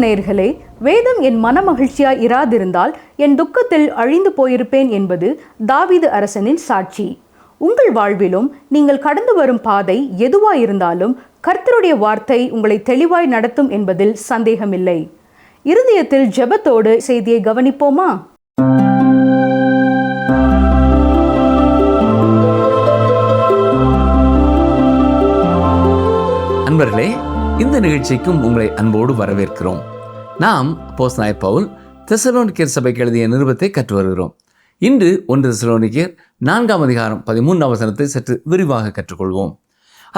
நேயர்களே, வேதம் என் மனமகிழ்ச்சியாய் இராதிருந்தால் என் துக்கத்தில் அழிந்து போயிருப்பேன் என்பது தாவீது அரசனின் சாட்சி. உங்கள் வாழ்விலும் நீங்கள் கடந்து வரும் பாதை எதுவாயிருந்தாலும் கர்த்தருடைய வார்த்தை உங்களை தெளிவாய் நடத்தும் என்பதில் சந்தேகமில்லை. இருதயத்தில் ஜெபத்தோடு செய்தியை கவனிப்போமா? அன்பர்களே, இந்த நிகழ்ச்சிக்கும் உங்களை அன்போடு வரவேற்கிறோம். நாம் அப்போஸ்தலனாகிய பவுல் தெசலோனிக்கேயர் சபைக்கு எழுதிய நிருபத்தை கற்று வருகிறோம். இன்று 1 தெசலோனிக்கேயர் 4ஆம் அதிகாரம் 13ஆம் வசனத்தை சற்று விரிவாக கற்றுக்கொள்வோம்.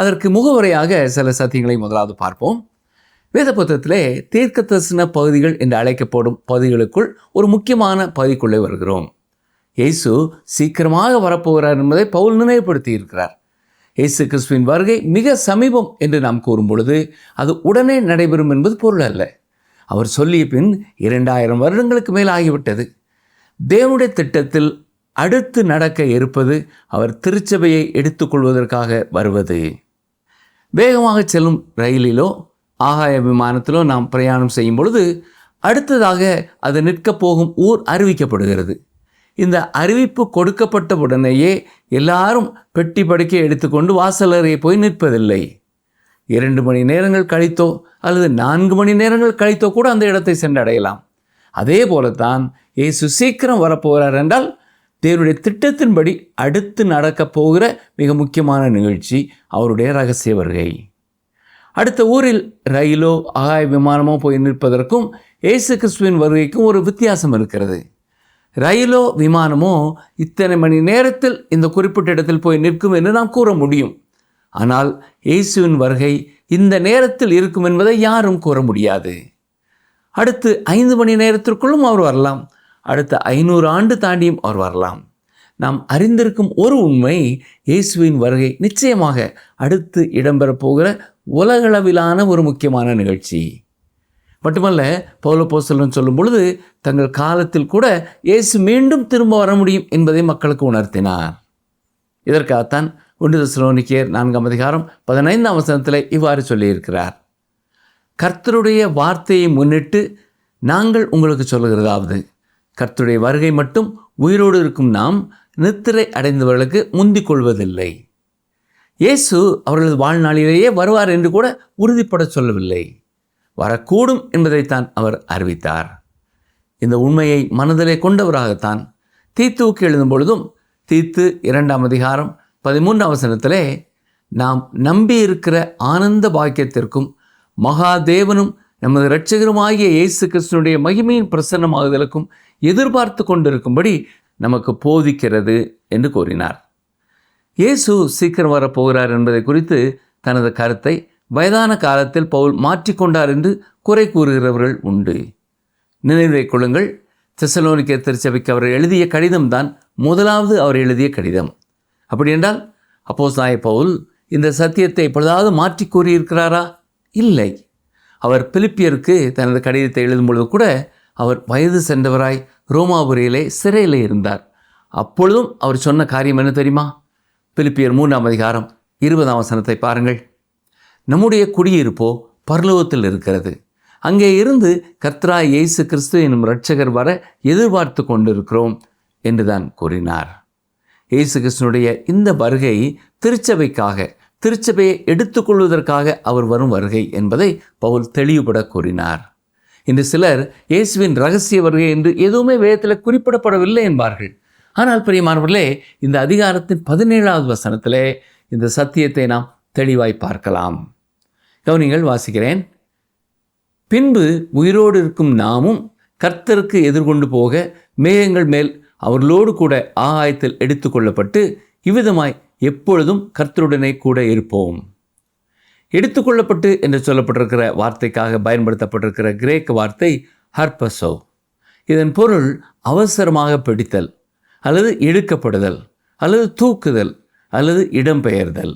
அதற்கு முகவுரையாக சில சத்தியங்களை முதலாவது பார்ப்போம். வேத புத்தகத்திலே தீர்க்கதரிசன பகுதிகள் என்று அழைக்கப்படும் பகுதிகளுக்குள் ஒரு முக்கியமான பகுதிக்குள்ளே வருகிறோம். இயேசு சீக்கிரமாக வரப்போகிறார் என்பதை பவுல் நினைவுபடுத்தி இருக்கிறார். இயேசு கிறிஸ்துவின் வருகை மிக சமீபம் என்று நாம் கூறும் பொழுது அது உடனே நடைபெறும் என்பது பொருள் அல்ல. அவர் சொல்லிய பின் 2000 வருடங்களுக்கு மேல் ஆகிவிட்டது. தேவனுடைய திட்டத்தில் அடுத்து நடக்க இருப்பது அவர் திருச்சபையை எடுத்துக்கொள்வதற்காக வருவது. வேகமாக செல்லும் ரயிலிலோ ஆகாய விமானத்திலோ நாம் பிரயாணம் செய்யும் பொழுது அடுத்ததாக அது நிற்கப் போகும் ஊர் அறிவிக்கப்படுகிறது. இந்த அறிவிப்பு கொடுக்கப்பட்ட உடனேயே எல்லாரும் பெட்டி படுக்கை எடுத்துக்கொண்டு வாசலறையை போய் நிற்பதில்லை. 2 மணி நேரங்கள் கழித்தோ அல்லது 4 மணி நேரங்கள் கழித்தோ கூட அந்த இடத்தை சென்றடையலாம். அதே போலத்தான் இயேசு சீக்கிரம் வரப்போகிறார் என்றால் தேவனுடைய திட்டத்தின்படி அடுத்து நடக்கப் போகிற மிக முக்கியமான நிகழ்ச்சி அவருடைய இரகசிய வருகை. அடுத்த ஊரில் ரயிலோ ஆகாய விமானமோ போய் நிற்பதற்கும் இயேசு கிறிஸ்துவின் வருகைக்கும் ஒரு வித்தியாசம் இருக்கிறது. ரயிலோ விமானமோ இத்தனை மணி நேரத்தில் இந்த குறிப்பிட்ட இடத்தில் போய் நிற்கும் என்று நாம் கூற முடியும். ஆனால் இயேசுவின் வருகை இந்த நேரத்தில் இருக்கும் என்பதை யாரும் கூற முடியாது. அடுத்து 5 மணி நேரத்திற்குள்ளும் அவர் வரலாம். அடுத்த 500 ஆண்டு தாண்டியும் அவர் வரலாம். நாம் அறிந்திருக்கும் ஒரு உண்மை, இயேசுவின் வருகை நிச்சயமாக அடுத்து இடம்பெறப் போகிற உலகளவிலான ஒரு முக்கியமான நிகழ்ச்சி. மட்டுமல்ல, பவுல் அப்போஸ்தலன் சொல்லும் பொழுது தங்கள் காலத்தில் கூட இயேசு மீண்டும் திரும்ப வர முடியும் என்பதை மக்களுக்கு உணர்த்தினார். இதற்காகத்தான் 1 தெசலோனிக்கேயர் 4ஆம் அதிகாரம் 15ஆம் வசனத்தில் இவ்வாறு சொல்லியிருக்கிறார். கர்த்தருடைய வார்த்தையை முன்னிட்டு நாங்கள் உங்களுக்கு சொல்லுகிறதாவது, கர்த்தருடைய வருகை மட்டும் உயிரோடு இருக்கும் நாம் நித்திரை அடைந்தவர்களுக்கு முந்திக் கொள்வதில்லை. இயேசு அவர்களது வாழ்நாளிலேயே வருவார் என்று கூட உறுதிப்பட சொல்லவில்லை. வரக்கூடும் என்பதைத்தான் அவர் அறிவித்தார். இந்த உண்மையை மனதிலே கொண்டவராகத்தான் தீத்துவுக்கு எழுதும் பொழுதும் தீத்து 2ஆம் அதிகாரம் 13ஆம் வசனத்திலே நாம் நம்பியிருக்கிற ஆனந்த பாக்கியத்திற்கும் மகாதேவனும் நமது இரட்சகருமாகிய இயேசு கிறிஸ்துவினுடைய மகிமையின் பிரசன்னமாகுதலுக்கும் எதிர்பார்த்து கொண்டிருக்கும்படி நமக்கு போதிக்கிறது என்று கூறினார். இயேசு சீக்கிரம் வரப்போகிறார் என்பதை குறித்து தனது கருத்தை வயதான காலத்தில் பவுல் மாற்றிக்கொண்டார் என்று குறை கூறுகிறவர்கள் உண்டு. நினைவை கொள்ளுங்கள், தெசலோனிக்கேயர் திருச்சபைக்கு அவர் எழுதிய கடிதம்தான் முதலாவது அவர் எழுதிய கடிதம். அப்படி என்றால் அப்போஸ்தலனாகிய பவுல் இந்த சத்தியத்தை எப்பொழுதாவது மாற்றி கூறியிருக்கிறாரா? இல்லை. அவர் பிலிப்பியருக்கு தனது கடிதத்தை எழுதும் பொழுது கூட அவர் வயது சென்றவராய் ரோமாபுரியிலே சிறையில் இருந்தார். அப்பொழுதும் அவர் சொன்ன காரியம் என்ன தெரியுமா? பிலிப்பியர் 3ஆம் அதிகாரம் 20ஆம் வசனத்தை பாருங்கள். நம்முடைய குடியிருப்போ பரலோகத்தில் இருக்கிறது, அங்கே இருந்து கர்த்தராகிய இயேசு கிறிஸ்து என்னும் இரட்சகர் வர எதிர்பார்த்து கொண்டிருக்கிறோம் என்றுதான் கூறினார். இயேசு கிறிஸ்துனுடைய இந்த வருகை திருச்சபைக்காக, திருச்சபையை எடுத்துக்கொள்வதற்காக அவர் வரும் வருகை என்பதை பவுல் தெளிவுபட கூறினார். இன்று சிலர் இயேசுவின் இரகசிய வருகை என்று எதுவுமே வேதத்தில் குறிப்பிடப்படவில்லை என்பார்கள். ஆனால் பிரியமானவர்களே, இந்த அதிகாரத்தின் 17ஆவது வசனத்திலே இந்த சத்தியத்தை நாம் தெளிவாய் பார்க்கலாம். கவனிங்கள், வாசிக்கிறேன். பின்பு உயிரோடு இருக்கும் நாமும் கர்த்தருக்கு எதிர்கொண்டு போக மேகங்கள் மேல் அவர்களோடு கூட ஆகாயத்தில் எடுத்துக்கொள்ளப்பட்டு இவ்விதமாய் எப்பொழுதும் கர்த்தருடனே கூட இருப்போம். எடுத்துக்கொள்ளப்பட்டு என்று சொல்லப்பட்டிருக்கிற வார்த்தைக்காக பயன்படுத்தப்பட்டிருக்கிற கிரேக்க வார்த்தை ஹர்பசோ. இதன் பொருள் அவசரமாக பிடித்தல் அல்லது இழுக்கப்படுதல் அல்லது தூக்குதல் அல்லது இடம்பெயர்தல்.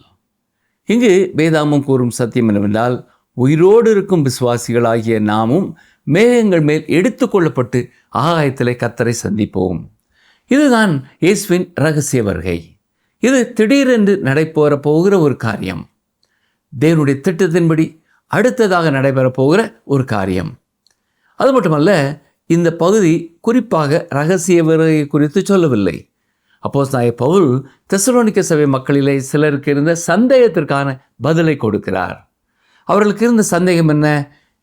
இங்கு வேதாமம் கூறும் சத்தியம் என்னவென்றால், உயிரோடு இருக்கும் விசுவாசிகளாகிய நாமும் மேகங்கள் மேல் எடுத்துக்கொள்ளப்பட்டு ஆகாயத்திலே கர்த்தரை சந்திப்போம். இதுதான் இயேசுவின் இரகசிய வருகை. இது திடீரென்று நடைபெறப் போகிற ஒரு காரியம். தேவனுடைய திட்டத்தின்படி அடுத்ததாக நடைபெறப் போகிற ஒரு காரியம். அது மட்டுமல்ல, இந்த பகுதி குறிப்பாக இரகசிய வருகை குறித்து சொல்லவில்லை. அப்போஸ்தலனாகிய பவுல் தெசலோனிக்க சபை மக்களிலே சிலருக்கு இருந்த சந்தேகத்திற்கான பதிலை கொடுக்கிறார். அவர்களுக்கு இருந்த சந்தேகம் என்ன?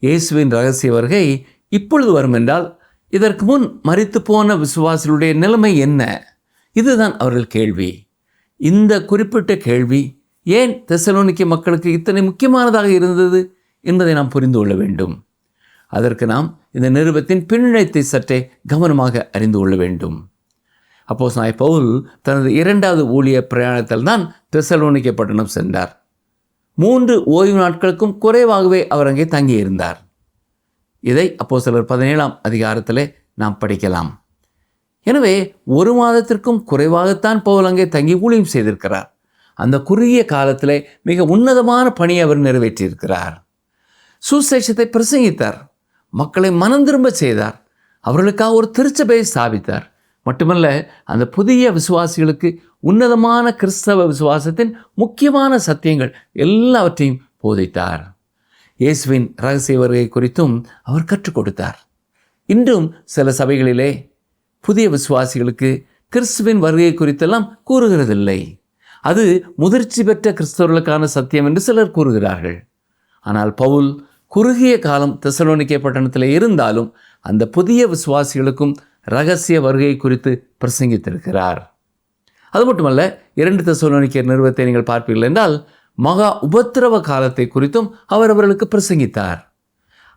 இயேசுவின் இரகசிய வருகை இப்பொழுது வரும் என்றால் இதற்கு முன் மரித்து போன விசுவாசிகளுடைய நிலைமை என்ன? இதுதான் அவர்கள் கேள்வி. இந்த குறிப்பிட்ட கேள்வி ஏன் தெசலோனிக்க மக்களுக்கு இத்தனை முக்கியமானதாக இருந்தது என்பதை நாம் புரிந்து கொள்ள வேண்டும். அதற்கு நாம் இந்த நிருபத்தின் பின்னணியத்தை சற்றே கவனமாக அறிந்து கொள்ள வேண்டும். அப்போஸ்தலனாகிய பவுல் தனது 2வது ஊழிய பிரயாணத்தில் தான் தெசலோனிக்க பட்டணம் சென்றார். 3 ஓய்வு நாட்களுக்கும் குறைவாகவே அவர் அங்கே தங்கியிருந்தார். இதை அப்போஸ்தலர் 17ஆம் அதிகாரத்திலே நாம் படிக்கலாம். எனவே 1 மாதத்திற்கும் குறைவாகத்தான் பவுல் அங்கே தங்கி ஊழியம் செய்திருக்கிறார். அந்த குறுகிய காலத்திலே மிக உன்னதமான பணியை அவர் நிறைவேற்றியிருக்கிறார். சுசேஷத்தை பிரசங்கித்தார், மக்களை மனம் திரும்ப செய்தார், அவர்களுக்காக ஒரு திருச்சபையை ஸ்தாபித்தார். மட்டுமல்ல, அந்த புதிய விசுவாசிகளுக்கு உன்னதமான கிறிஸ்தவ விசுவாசத்தின் முக்கியமான சத்தியங்கள் எல்லாவற்றையும் போதித்தார். இயேசுவின் இரகசிய வருகை குறித்தும் அவர் கற்றுக் கொடுத்தார். இன்றும் சில சபைகளிலே புதிய விசுவாசிகளுக்கு கிறிஸ்துவின் வருகை குறித்தெல்லாம் கூறுகிறதில்லை. அது முதிர்ச்சி பெற்ற கிறிஸ்தவர்களுக்கான சத்தியம் என்று சிலர் கூறுகிறார்கள். ஆனால் பவுல் குறுகிய காலம் தெசலோனிக்கே பட்டணத்தில் இருந்தாலும் அந்த புதிய விசுவாசிகளுக்கும் இரகசிய வருகை குறித்து பிரசங்கித்திருக்கிறார். அது மட்டுமல்ல, 2 தெசலோனிக்கேயர் நிருபத்தை நீங்கள் பார்ப்பீர்கள் என்றால் மகா உபத்திரவ காலத்தை குறித்தும் அவர் அவர்களுக்கு பிரசங்கித்தார்.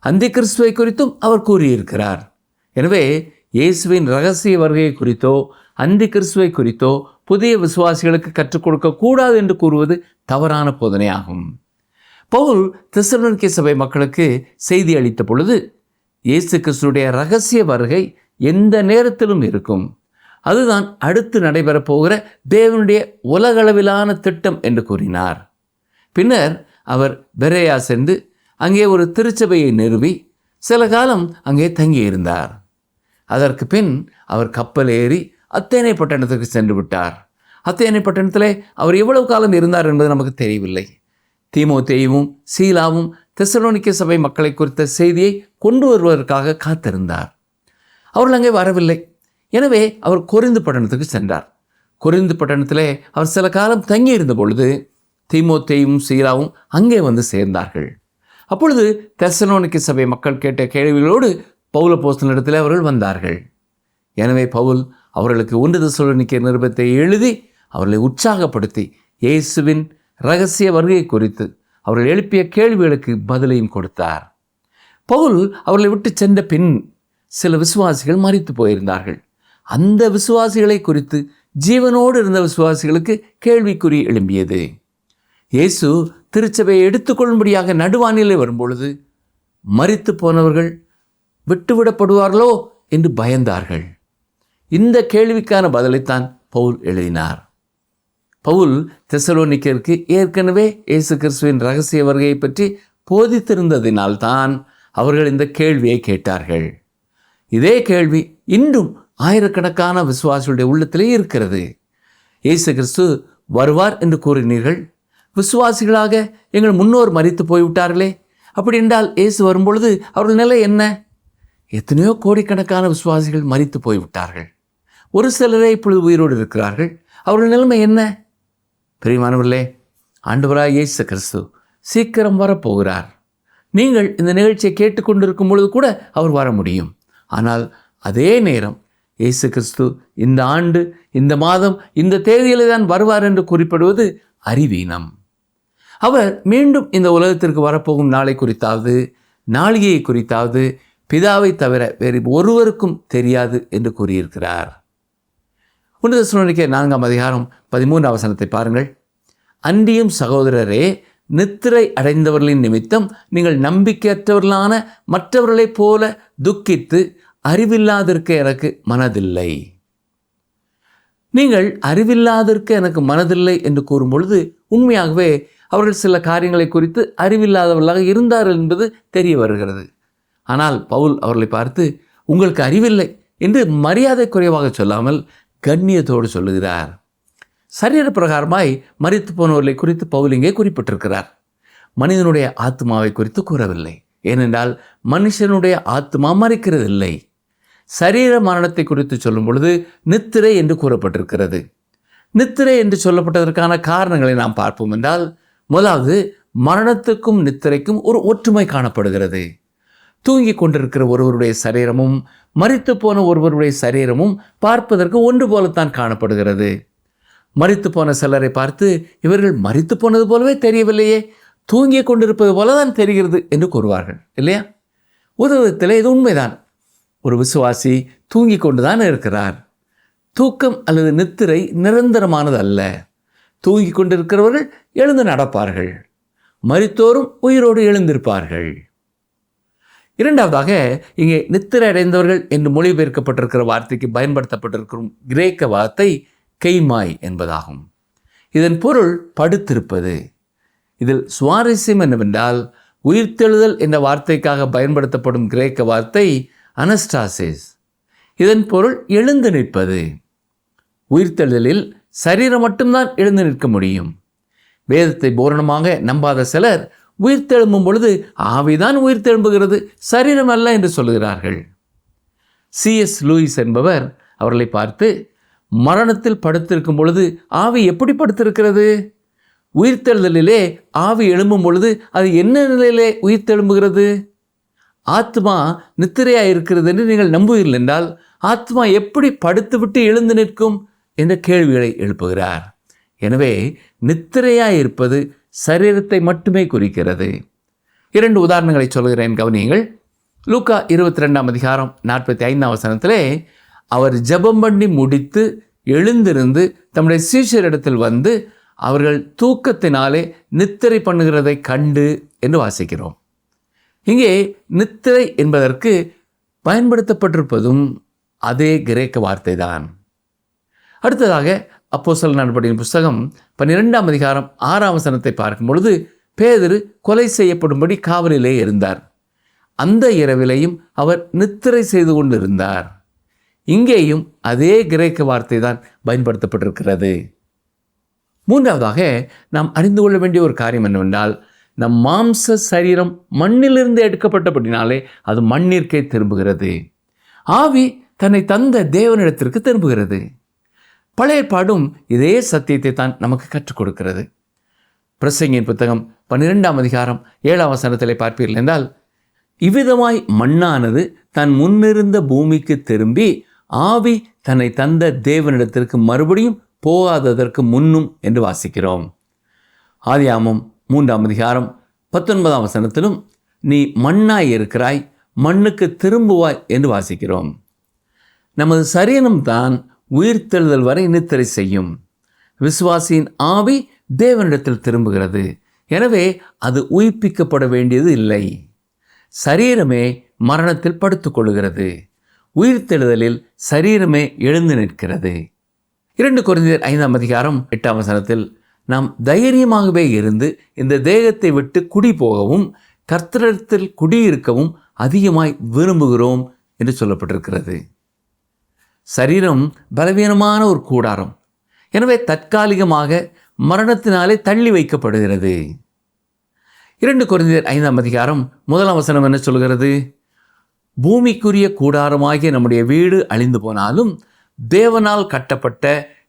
அந்தி கிறிஸ்துவை குறித்தும் அவர் கூறியிருக்கிறார். எனவே இயேசுவின் இரகசிய வருகை குறித்தோ அந்தி கிறிஸ்துவை குறித்தோ புதிய விசுவாசிகளுக்கு கற்றுக் கொடுக்கக்கூடாது என்று கூறுவது தவறான போதனையாகும். பவுல் தெசலோனிக்கே சபை மக்களுக்கு செய்தி அளித்த பொழுது இயேசு கிறிஸ்துடைய இரகசிய வருகை எந்த நேரத்திலும் இருக்கும், அதுதான் அடுத்து நடைபெறப் போகிற தேவனுடைய உலகளவிலான திட்டம் என்று கூறினார். பின்னர் அவர் பெரேயா சென்று அங்கே ஒரு திருச்சபையை நிறுவி சில காலம் அங்கே தங்கியிருந்தார். அதற்கு பின் அவர் கப்பல் ஏறி அத்தேனை பட்டணத்துக்கு சென்று விட்டார். அத்தேனை பட்டணத்திலே அவர் எவ்வளவு காலம் இருந்தார் என்பது நமக்கு தெரியவில்லை. தீமோத்தேயுவும் சீலாவும் தெசலோனிக்கே சபை மக்களை குறித்த செய்தியை கொண்டு வருவதற்காக காத்திருந்தார். அவர்கள் அங்கே வரவில்லை. எனவே அவர் கொரிந்து பட்டணத்துக்கு சென்றார். கொரிந்து பட்டணத்திலே அவர் சில காலம் தங்கியிருந்த பொழுது தீமோத்தேயும் சீலாவும் அங்கே வந்து சேர்ந்தார்கள். அப்பொழுது தெசலோனிக்கே சபை மக்கள் கேட்ட கேள்விகளோடு பவுல் அப்போஸ்தலனிடத்தில் அவர்கள் வந்தார்கள். எனவே பவுல் அவர்களுக்கு 1 தெசலோனிக்கேயர் நிருபத்தை எழுதி அவர்களை உற்சாகப்படுத்தி இயேசுவின் இரகசிய வருகை குறித்து அவர்கள் எழுப்பிய கேள்விகளுக்கு பதிலையும் கொடுத்தார். பவுல் அவர்களை விட்டு சென்ற பின் சில விசுவாசிகள் மரித்து போயிருந்தார்கள். அந்த விசுவாசிகளை குறித்து ஜீவனோடு இருந்த விசுவாசிகளுக்கு கேள்விக்குறி எழும்பியது. இயேசு திருச்சபையை எடுத்துக்கொள்ளும்படியாக நடுவானிலே வரும்பொழுது மரித்து போனவர்கள் விட்டுவிடப்படுவார்களோ என்று பயந்தார்கள். இந்த கேள்விக்கான பதிலைத்தான் பவுல் எழுதினார். பவுல் தெசலோனிக்கேயருக்கு ஏற்கனவே இயேசு கிறிஸ்துவின் இரகசிய வருகையை பற்றி போதித்திருந்ததினால்தான் அவர்கள் இந்த கேள்வியை கேட்டார்கள். இதே கேள்வி இன்றும் ஆயிரக்கணக்கான விசுவாசிகளுடைய உள்ளத்திலே இருக்கிறது. இயேசு கிறிஸ்து வருவார் என்று கூறினீர்கள், விசுவாசிகளாக எங்கள் முன்னோர் மரித்து போய்விட்டார்களே, அப்படி என்றால் இயேசு வரும்பொழுது அவர்கள் நிலை என்ன? எத்தனையோ கோடிக்கணக்கான விசுவாசிகள் மரித்து போய்விட்டார்கள். ஒரு சிலரே இப்பொழுது உயிரோடு இருக்கிறார்கள். அவர்கள் நிலைமை என்ன? பிரியமானவர்களே, ஆண்டவராய் இயேசு கிறிஸ்து சீக்கிரம் வரப்போகிறார். நீங்கள் இந்த நிகழ்ச்சியை கேட்டுக்கொண்டிருக்கும் பொழுது கூட அவர் வர முடியும். ஆனால் அதே நேரம் இயேசு கிறிஸ்து இந்த ஆண்டு, இந்த மாதம், இந்த தேதியிலே தான் வருவார் என்று குறிப்பிடுவது அறிவீனம். அவர் மீண்டும் இந்த உலகத்திற்கு வரப்போகும் நாளை குறித்தாவது நாளிகையை குறித்தாவது பிதாவை தவிர வேறு ஒருவருக்கும் தெரியாது என்று கூறியிருக்கிறார். 1 தெசலோனிக்கேயர் 4ஆம் அதிகாரம் 13ஆம் வசனத்தை பாருங்கள். அன்றியும் சகோதரரே, நித்திரை அடைந்தவர்களின் நிமித்தம் நீங்கள் நம்பிக்கையற்றவர்களான மற்றவர்களைப் போல துக்கித்து அறிவில்லாதிருக்க எனக்கு மனதில்லை. நீங்கள் அறிவில்லாதிருக்க எனக்கு மனதில்லை என்று கூறும் பொழுது உண்மையாகவே அவர்கள் சில காரியங்களை குறித்து அறிவில்லாதவர்களாக இருந்தார்கள் என்பது தெரிய வருகிறது. ஆனால் பவுல் அவர்களை பார்த்து உங்களுக்கு அறிவில்லை என்று மரியாதை குறைவாக சொல்லாமல் கண்ணியத்தோடு சொல்லுகிறார். சரீர பிரகாரமாய் மரித்து போனவர்களை குறித்து பவுல் இங்கே குறிப்பிட்டிருக்கிறார். மனிதனுடைய ஆத்மாவை குறித்து கூறவில்லை. ஏனென்றால் மனுஷனுடைய ஆத்மா மரிக்கிறதில்லை. சரீர மரணத்தை குறித்து சொல்லும் பொழுது நித்திரை என்று கூறப்பட்டிருக்கிறது. நித்திரை என்று சொல்லப்பட்டதற்கான காரணங்களை நாம் பார்ப்போம் என்றால், முதலாவது மரணத்துக்கும் நித்திரைக்கும் ஒரு ஒற்றுமை காணப்படுகிறது. தூங்கிக் கொண்டிருக்கிற ஒருவருடைய சரீரமும் மரித்து போன ஒருவருடைய சரீரமும் பார்ப்பதற்கு ஒன்று போலத்தான் காணப்படுகிறது. மரித்து போன சிலரை பார்த்து இவர்கள் மரித்து போனது போலவே தெரியவில்லையே, தூங்கிக் கொண்டிருப்பது போலதான் தெரிகிறது என்று கூறுவார்கள் இல்லையா? ஒரு விதத்தில் இது உண்மைதான். ஒரு விசுவாசி தூங்கிக் கொண்டுதான் இருக்கிறார். தூக்கம் அல்லது நித்திரை நிரந்தரமானது அல்ல. தூங்கிக் கொண்டிருக்கிறவர்கள் எழுந்து நடப்பார்கள், மரித்தோரும் உயிரோடு எழுந்திருப்பார்கள். இரண்டாவதாக, இங்கே நித்திரை அடைந்தவர்கள் என்று மொழிபெயர்க்கப்பட்டிருக்கிற வார்த்தைக்கு பயன்படுத்தப்பட்டிருக்கும் கிரேக்க வார்த்தை கெய்மாய் என்பதாகும். இதன் பொருள் படுத்திருப்பது. இதில் சுவாரஸ்யம் என்னவென்றால், உயிர்த்தெழுதல் என்ற வார்த்தைக்காக பயன்படுத்தப்படும் கிரேக்க வார்த்தை அனஸ்டாசிஸ். இதன் பொருள் எழுந்து நிற்பது. உயிர்த்தெழுதலில் சரீரம் மட்டும்தான் எழுந்து நிற்க முடியும். வேதத்தை பூரணமாக நம்பாத சிலர் உயிர்த்தெழும்பும் பொழுது ஆவிதான் உயிர்த்தெழும்புகிறது, சரீரம் அல்ல என்று சொல்கிறார்கள். C.S. லூயிஸ் என்பவர் அவர்களை பார்த்து, மரணத்தில் படுத்திருக்கும் பொழுது ஆவி எப்படி படுத்திருக்கிறது? உயிர்த்தெழுதலிலே ஆவி எழும்பும் பொழுது அது என்ன நிலையிலே உயிர்த்தெழும்புகிறது? ஆத்மா நித்திரையாக இருக்கிறது என்று நீங்கள் நம்புவீர்கள் என்றால் ஆத்மா எப்படி படுத்துவிட்டு எழுந்து நிற்கும் என்ற கேள்விகளை எழுப்புகிறார். எனவே நித்திரையாக இருப்பது சரீரத்தை மட்டுமே குறிக்கிறது. 2 உதாரணங்களை சொல்கிறேன், கவனியுங்கள். லூக்கா 22:45 அவர் ஜெபம் பண்ணி முடித்து எழுந்திருந்து தம்முடைய சீஷரிடத்தில் வந்து அவர்கள் தூக்கத்தினாலே நித்திரை பண்ணுகிறதை கண்டு என்று வாசிக்கிறோம். இங்கே நித்திரை என்பதற்கு பயன்படுத்தப்பட்டிருப்பதும் அதே கிரேக்க வார்த்தை தான். அடுத்ததாக அப்போஸ்தலர் நடபடியின் புஸ்தகம் 12:6 பார்க்கும் பொழுது, பேதுரு கொலை செய்யப்படும்படி காவலிலே இருந்தார். அந்த இரவிலையும் அவர் நித்திரை செய்து கொண்டிருந்தார். இங்கேயும் அதே கிரேக்க வார்த்தை தான் பயன்படுத்தப்பட்டிருக்கிறது. மூன்றாவதாக நாம் அறிந்து கொள்ள வேண்டிய ஒரு காரியம் என்னவென்றால், நம் மாம்ச சரீரம் மண்ணிலிருந்து எடுக்கப்பட்டபடினாலே அது மண்ணிற்கே திரும்புகிறது. ஆவி தன்னை தந்த தேவனிடத்திற்கு திரும்புகிறது. பழைய ஏற்பாடும் இதே சத்தியத்தை தான் நமக்கு கற்றுக் கொடுக்கிறது. பிரசங்கியின் புத்தகம் 12:7 பார்ப்பீர்கள் என்றால், இவ்விதமாய் மண்ணானது தன் முன்னிருந்த பூமிக்கு திரும்பி ஆவி தன்னை தந்த தேவனிடத்திற்கு மறுபடியும் போகாததற்கு முன்னும் என்று வாசிக்கிறோம். ஆதியாகமம் 3:19 நீ மண்ணாய் இருக்கிறாய், மண்ணுக்கு திரும்புவாய் என்று வாசிக்கிறோம். நமது சரீரம்தான் உயிர்த்தெழுதல் வரை நித்திரை செய்யும். விசுவாசியின் ஆவி தேவனிடத்தில் திரும்புகிறது. எனவே அது உயிர்ப்பிக்கப்பட வேண்டியது இல்லை. சரீரமே மரணத்தில் படுத்துக்கொள்கிறது. உயிர்த்தெழுதலில் சரீரமே எழுந்து நிற்கிறது. 2 கொரிந்தியர் 5:8 நாம் தைரியமாகவே இருந்து இந்த தேகத்தை விட்டு குடி போகவும் கர்த்தரிடத்தில் குடியிருக்கவும் அதிகமாய் விரும்புகிறோம் என்று சொல்லப்பட்டிருக்கிறது. சரீரம் பலவீனமான ஒரு கூடாரம். எனவே தற்காலிகமாக மரணத்தினாலே தள்ளி வைக்கப்படுகிறது. 2 கொரிந்தியர் 5:1 என்ன சொல்கிறது? பூமிக்குரிய கூடாரமாகிய நம்முடைய வீடு அழிந்து போனாலும் தேவனால் கட்டப்பட்ட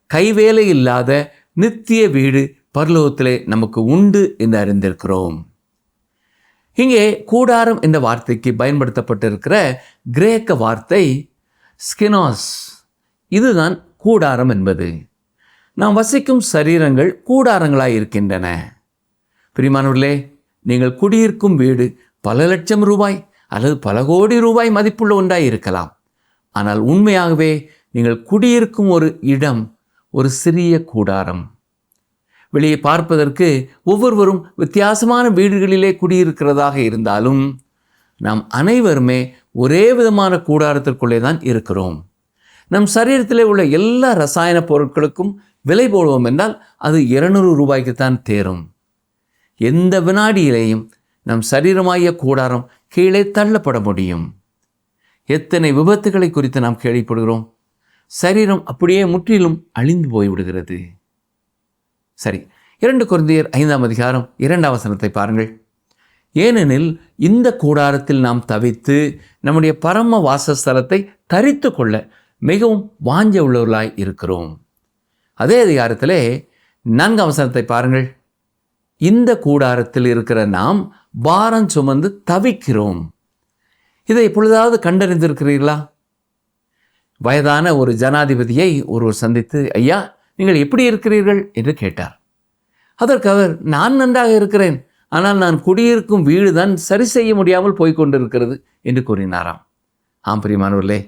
கைவேலை இல்லாத நித்திய வீடு பரலோகத்திலே நமக்கு உண்டு என்று அறிந்திருக்கிறோம். இங்கே கூடாரம் என்ற வார்த்தைக்கு பயன்படுத்தப்பட்டிருக்கிற கிரேக்க வார்த்தை ஸ்கினாஸ். இதுதான் கூடாரம் என்பது. நாம் வசிக்கும் சரீரங்கள் கூடாரங்களாய் இருக்கின்றன. பிரியமானவர்களே, நீங்கள் குடியிருக்கும் வீடு பல லட்சம் ரூபாய் அல்லது பல கோடி ரூபாய் மதிப்புள்ள ஒன்றாய் இருக்கலாம். ஆனால் உண்மையாகவே நீங்கள் குடியிருக்கும் ஒரு இடம் ஒரு சிறிய கூடாரம். வெளியே பார்ப்பதற்கு ஒவ்வொருவரும் வித்தியாசமான வீடுகளிலே குடியிருக்கிறதாக இருந்தாலும் நாம் அனைவருமே ஒரே விதமான கூடாரத்திற்குள்ளே தான் இருக்கிறோம். நம் சரீரத்திலே உள்ள எல்லா ரசாயன பொருட்களுக்கும் விலை போடுவோம் என்றால் அது 200 ரூபாய்க்குத்தான் தேரும். எந்த வினாடியிலேயும் நம் சரீரமாகிய கூடாரம் கீழே தள்ளப்பட முடியும். எத்தனை விபத்துகளை குறித்து நாம் கேள்விப்படுகிறோம். சரீரம் அப்படியே முற்றிலும் அழிந்து போய்விடுகிறது. சரி, 2 கொரிந்தியர் 5:2 பாருங்கள். ஏனெனில் இந்த கூடாரத்தில் நாம் தவித்து நம்முடைய பரம வாசஸ்தலத்தை தரித்து கொள்ள மிகவும் வாஞ்ச உள்ளவர்களாய் இருக்கிறோம். அதே அதிகாரத்திலே 4ஆம் வசனத்தை பாருங்கள். இந்த கூடாரத்தில் இருக்கிற நாம் பாரம் சுமந்து தவிக்கிறோம். இதை எப்பொழுதாவது கண்டறிந்திருக்கிறீர்களா? வயதான ஒரு ஜனாதிபதியை ஒருவர் சந்தித்து, ஐயா, நீங்கள் எப்படி இருக்கிறீர்கள் என்று கேட்டார். அதற்கு அவர், நான் நன்றாக இருக்கிறேன், ஆனால் நான் குடியிருக்கும் வீடு தான் சரி செய்ய முடியாமல் போய்கொண்டிருக்கிறது என்று கூறினாராம். ஆம் பிரியமானவர்களே,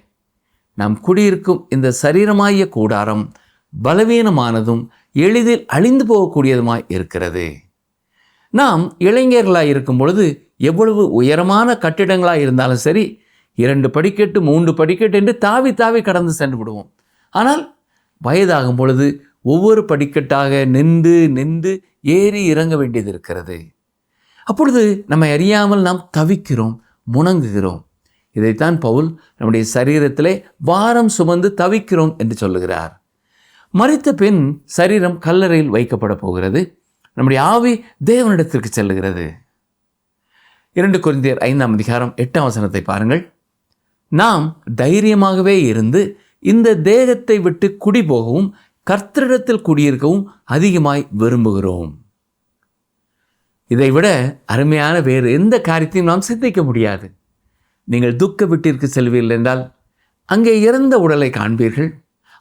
நாம் குடியிருக்கும் இந்த சரீரமாகிய கூடாரம் பலவீனமானதும் எளிதில் அழிந்து போகக்கூடியதுமாய் இருக்கிறது. நாம் இளைஞர்களாய் இருக்கும் பொழுது எவ்வளவு உயரமான கட்டிடங்களாக இருந்தாலும் சரி, 2 படிக்கட்டு 3 படிக்கட்டு என்று தாவி தாவி கடந்து சென்று விடுவோம். ஆனால் வயதாகும் பொழுது ஒவ்வொரு படிக்கட்டாக நின்று நின்று ஏறி இறங்க வேண்டியது இருக்கிறது. அப்பொழுது நம்மை அறியாமல் நாம் தவிக்கிறோம், முணங்குகிறோம். இதைத்தான் பவுல் நம்முடைய சரீரத்திலே பாரம் சுமந்து தவிக்கிறோம் என்று சொல்லுகிறார். மரித்த பின் சரீரம் கல்லறையில் வைக்கப்பட போகிறது. நம்முடைய ஆவி தேவனிடத்திற்கு செல்லுகிறது. 2 கொரிந்தியர் 5ஆம் அதிகாரம் 8ஆம் வசனத்தை பாருங்கள். நாம் தைரியமாகவே இருந்து இந்த தேகத்தை விட்டு குடி போகவும் கர்த்தரிடத்தில் குடியிருக்கவும் அதிகமாய் விரும்புகிறோம். இதைவிட அருமையான வேறு எந்த காரியத்தையும் நாம் சிந்திக்க முடியாது. நீங்கள் துக்க வீட்டிற்கு செல்வீர்கள் என்றால் அங்கே இறந்த உடலை காண்பீர்கள்.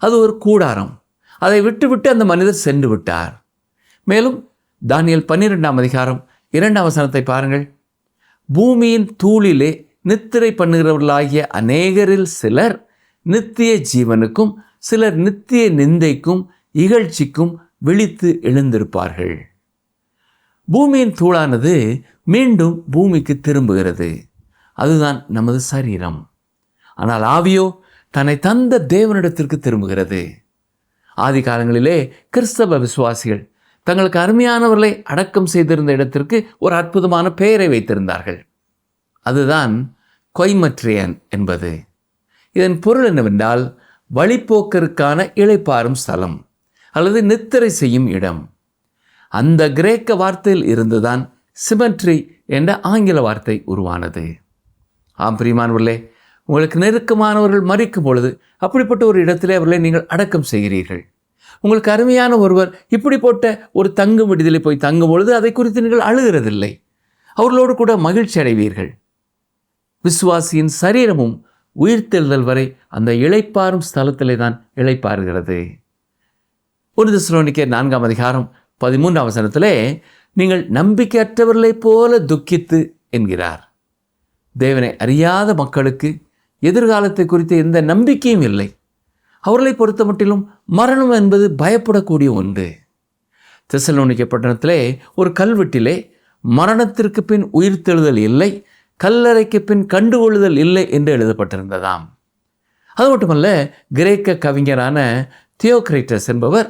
அது ஒரு கூடாரம். அதை விட்டுவிட்டு அந்த மனிதர் சென்று விட்டார். மேலும் தானியேல் 12ஆம் அதிகாரம் 2ஆம் வசனத்தை பாருங்கள். பூமியின் தூளிலே நித்திரை பண்ணுகிறவர்களாகிய அநேகரில் சிலர் நித்திய ஜீவனுக்கும் சிலர் நித்திய நிந்தைக்கும் இகழ்ச்சிக்கும் விழித்து எழுந்திருப்பார்கள். பூமியின் தூளானது மீண்டும் பூமிக்கு திரும்புகிறது. அதுதான் நமது சரீரம். ஆனால் ஆவியோ தன்னை தந்த தேவனிடத்திற்கு திரும்புகிறது. ஆதி காலங்களிலே கிறிஸ்தவ விசுவாசிகள் தங்களுக்கு அருமையானவர்களை அடக்கம் செய்திருந்த இடத்திற்கு ஒரு அற்புதமான பெயரை வைத்திருந்தார்கள். அதுதான் கொய்மட்ரியன் என்பது. இதன் பொருள் என்னவென்றால் வழிப்போக்கருக்கான இளைப்பாறும் ஸ்தலம் அல்லது நித்திரை செய்யும் இடம். அந்த கிரேக்க வார்த்தையில் இருந்துதான் சிமெட்ரி என்ற ஆங்கில வார்த்தை உருவானது. ஆம் பிரியமானவர்களே, உங்களுக்கு நெருக்கமானவர்கள் மரிக்கும் பொழுது அப்படிப்பட்ட ஒரு இடத்திலே அவர்களை நீங்கள் அடக்கம் செய்கிறீர்கள். உங்களுக்கு அருமையான ஒருவர் இப்படிப்பட்ட ஒரு தங்கும் விடுதலை போய் தங்கும் பொழுது அதை குறித்து நீங்கள் அழுகிறதில்லை. அவர்களோடு கூட மகிழ்ச்சி அடைவீர்கள். விசுவாசியின் சரீரமும் உயிர்த்தெழுதல் வரை அந்த இளைப்பாறும் ஸ்தலத்திலே தான் இளைப்பாறுகிறது. 1 தெசலோனிக்கேயர் 4ஆம் அதிகாரம் 13ஆம் வசனத்திலே நீங்கள் நம்பிக்கையற்றவர்களைப் போல துக்கித்து என்கிறார். தேவனை அறியாத மக்களுக்கு எதிர்காலத்தை குறித்த எந்த நம்பிக்கையும் இல்லை. அவர்களை பொறுத்த மட்டிலும் மரணம் என்பது பயப்படக்கூடிய ஒன்று. தெசலோனிக்கே பட்டணத்திலே ஒரு கல்வெட்டிலே மரணத்திற்கு பின் உயிர்த்தெழுதல் இல்லை, கல்லறைக்கு பின் கண்டுகொள்ளுதல் இல்லை என்று எழுதப்பட்டிருந்ததாம். அது மட்டுமல்ல, கிரேக்க கவிஞரான தியோக்ரைட்டஸ் என்பவர்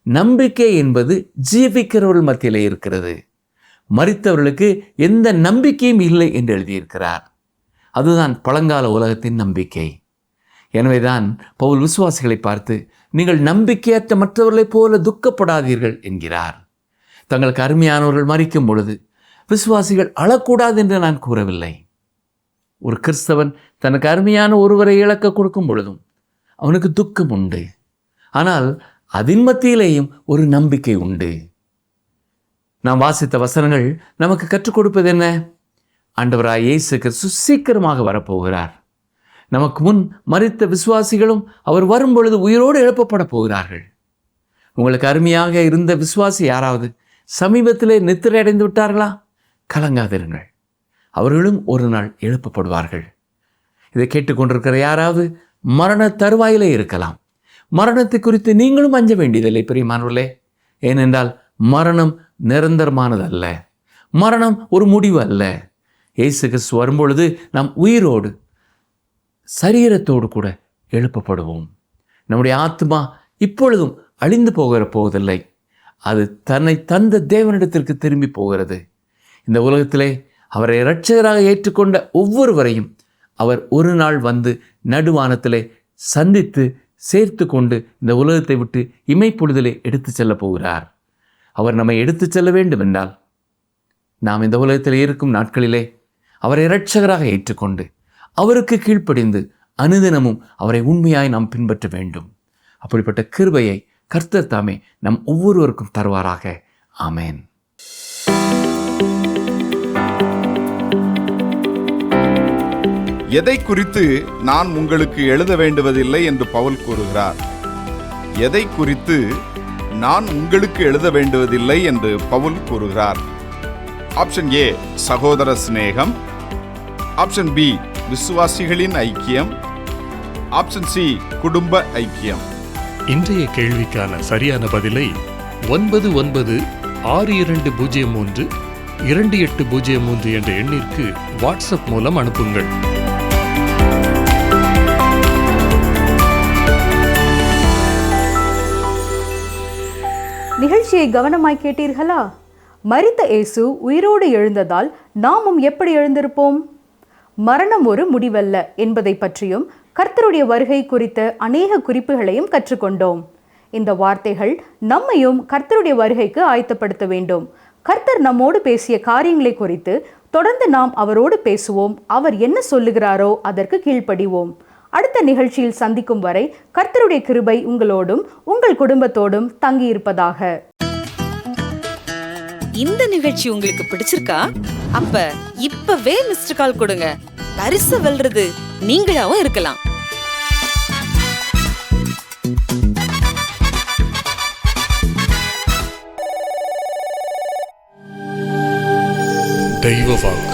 நம்பிக்கை என்பது ஜீவிக்கிறவர்கள் மத்தியிலே இருக்கிறது, மரித்தவர்களுக்கு எந்த நம்பிக்கையும் இல்லை என்று எழுதியிருக்கிறார். அதுதான் பழங்கால உலகத்தின் நம்பிக்கை. எனவேதான் பவுல் விசுவாசிகளை பார்த்து நீங்கள் நம்பிக்கையற்ற மற்றவர்களைப் போல துக்கப்படாதீர்கள் என்கிறார். தங்களுக்கு அருமையானவர்கள் மரிக்கும் பொழுது விசுவாசிகள் அழக்கூடாது என்று நான் கூறவில்லை. ஒரு கிறிஸ்தவன் தனக்கு அருமையான ஒருவரை இழக்க கொடுக்கும் பொழுதும் அவனுக்கு துக்கம் உண்டு. ஆனால் அதன் மத்தியிலேயும் ஒரு நம்பிக்கை உண்டு. நாம் வாசித்த வசனங்கள் நமக்கு கற்றுக் கொடுப்பது என்ன? ஆண்டவராய் இயேசு கிறிஸ்து சீக்கிரமாக வரப்போகிறார். நமக்கு முன் மரித்த விசுவாசிகளும் அவர் வரும்பொழுது உயிரோடு எழுப்பப்பட போகிறார்கள். உங்களுக்கு அருமையாக இருந்த விசுவாசி யாராவது சமீபத்திலே நித்திரை அடைந்து விட்டார்களா? கலங்காதிருங்கள், அவர்களும் ஒரு நாள் எழுப்பப்படுவார்கள். இதை கேட்டுக்கொண்டிருக்கிற யாராவது மரண தருவாயிலே இருக்கலாம். மரணத்தை குறித்து நீங்களும் அஞ்ச வேண்டியதில்லை பிரியமானவர்களே. ஏனென்றால் மரணம் நிரந்தரமானதல்ல. மரணம் ஒரு முடிவு அல்ல. இயேசு கிறிஸ்து வரும்பொழுது நாம் உயிரோடு சரீரத்தோடு கூட எழுப்பப்படுவோம். நம்முடைய ஆத்மா இப்பொழுதும் அழிந்து போவதில்லை. அது தன்னை தந்த தேவனிடத்திற்கு திரும்பி போகிறது. இந்த உலகத்திலே அவரை இரட்சகராக ஏற்றுக்கொண்ட ஒவ்வொருவரையும் அவர் ஒரு நாள் வந்து நடுவானத்திலே சந்தித்து சேர்த்து கொண்டு இந்த உலகத்தை விட்டு இமைப்பொழுதிலே எடுத்து செல்ல போகிறார். அவர் நம்மை எடுத்து செல்ல வேண்டும் என்றால் நாம் இந்த உலகத்தில் இருக்கும் நாட்களிலே அவரை இரட்சகராக ஏற்றுக்கொண்டு அவருக்கு கீழ்ப்படிந்து அனுதினமும் அவரை உண்மையாய் நாம் பின்பற்ற வேண்டும். அப்படிப்பட்ட கிருபையை கர்த்தர் தாமே நம் ஒவ்வொருவருக்கும் தருவாராக. ஆமென். எதை குறித்து நான் உங்களுக்கு எழுத வேண்டுவதில்லை என்று பவுல் கூறுகிறார்? எதை குறித்து நான் உங்களுக்கு எழுத வேண்டுவதில்லை என்று பவுல் கூறுகிறார்? ஆப்ஷன் ஏ, சகோதர சிநேகம். ஆப்ஷன் பி, விசுவாசிகளின் ஐக்கியம். ஆப்ஷன் சி, குடும்ப ஐக்கியம். இன்றைய கேள்விக்கான சரியான பதிலை 9962032803 என்ற எண்ணிற்கு வாட்ஸ்அப் மூலம் அனுப்புங்கள். நிகழ்ச்சியை கவனமாய் கேட்டீர்களா? மரித்த இயேசு உயிரோடு எழுந்ததால் நாமும் எப்படி எழுந்திருப்போம்? மரணம் ஒரு முடிவல்ல என்பதை பற்றியும் கர்த்தருடைய வருகை குறித்த அநேக குறிப்புகளையும் கற்றுக்கொண்டோம். இந்த வார்த்தைகள் நம்மையும் கர்த்தருடைய வருகைக்கு ஆயத்தப்படுத்த வேண்டும். கர்த்தர் நம்மோடு பேசிய காரியங்களை குறித்து தொடர்ந்து நாம் அவரோடு பேசுவோம். அவர் என்ன சொல்லுகிறாரோ அதற்கு கீழ்ப்படிவோம். அடுத்த நிகழ்ச்சியில் சந்திக்கும் வரை கர்த்தருடைய கிருபை உங்களோடும் உங்கள் குடும்பத்தோடும் தங்கியிருப்பதாக. இந்த நிகழ்ச்சி உங்களுக்கு பிடிச்சிருக்கா? அப்ப இப்பவே மிஸ்டர் கால் கொடுங்க. பரிசு வெல்றது நீங்களாவும் இருக்கலாம். தெய்வ வாக்கு.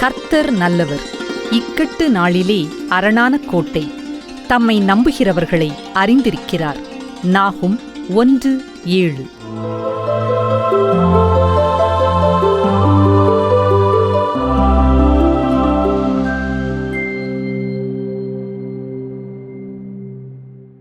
கர்த்தர் நல்லவர், இக்கட்டு நாளிலே அரணான கோட்டை, தம்மை நம்புகிறவர்களை அறிந்திருக்கிறார். நாகும் 1:7.